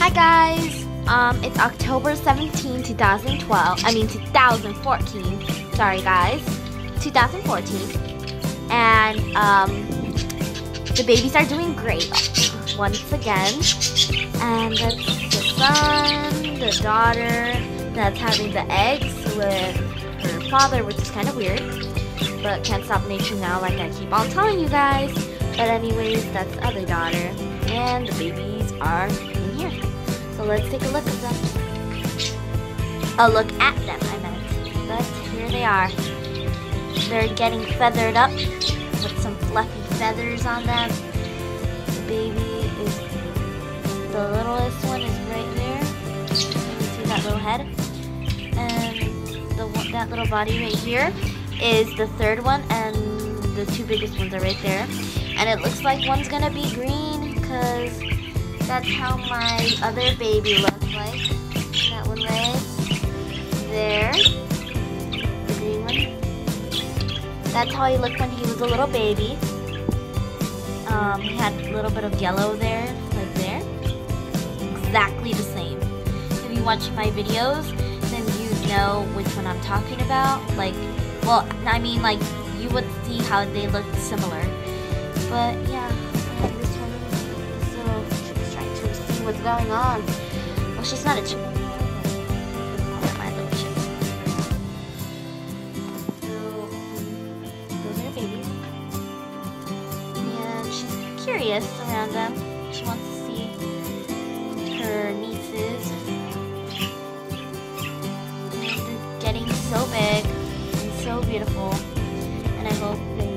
Hi guys, it's October 17, 2014. Sorry guys, 2014. And the babies are doing great once again. And that's the son, the daughter that's having the eggs with her father, which is kind of weird. But can't stop nature now, like I keep on telling you guys. But anyways, that's the other daughter. And the babies are in here. So let's take a look at them. A look at them, I meant. But here they are. They're getting feathered up with some fluffy feathers on them. The baby is, the littlest one is right there. You can see that little head. And that little body right here is the third one, and the two biggest ones are right there. And it looks like one's gonna be green because that's how my other baby looks like. That one right there, the green one. That's how he looked when he was a little baby. He had a little bit of yellow there, like there. Exactly the same. If you watch my videos, then you know which one I'm talking about. Like, well, I mean, like, you would see how they look similar. But yeah, and this little chick's trying to see what's going on. Well, she's not a chick. My little chick. So, those are babies. And she's curious around them. She wants to see her nieces. And they're getting so big and so beautiful. And I hope they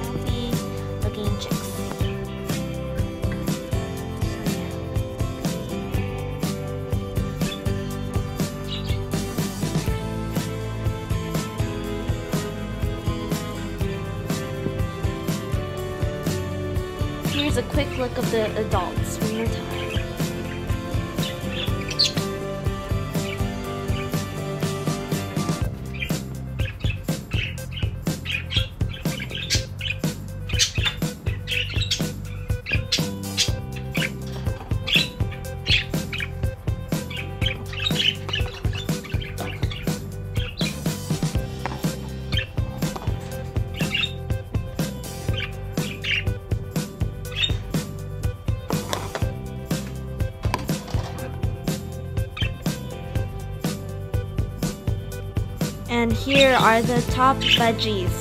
healthy looking chicks. Here's a quick look of the adults one more time. And here are the top budgies.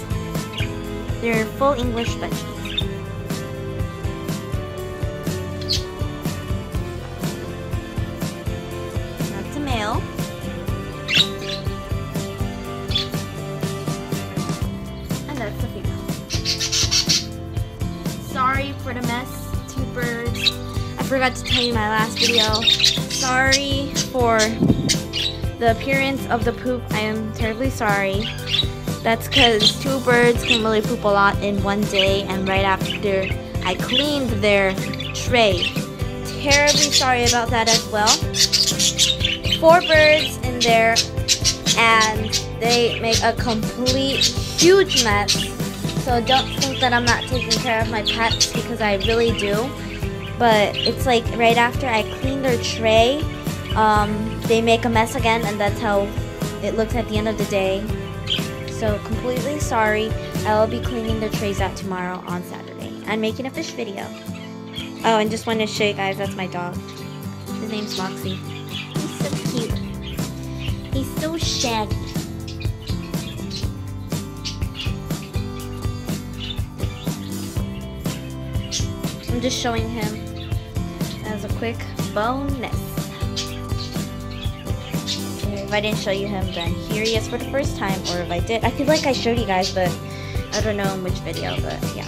They're full English budgies. That's a male. And that's a female. Sorry for the mess, two birds. I forgot to tell you in my last video. Sorry for the appearance of the poop. I am terribly sorry. That's because two birds can really poop a lot in one day, and right after I cleaned their tray. Terribly sorry about that as well. 4 birds in there, and they make a complete huge mess. So don't think that I'm not taking care of my pets, because I really do. But it's like right after I clean their tray, they make a mess again, and that's how it looks at the end of the day. So completely sorry. I will be cleaning the trays out tomorrow on Saturday and making a fish video. Oh, and just wanted to show you guys, that's my dog. His name's Moxie. He's so cute. He's so shaggy. I'm just showing him as a quick bonus. If I didn't show you him, then here he is for the first time, or if I did, I feel like I showed you guys, but I don't know in which video, but yeah.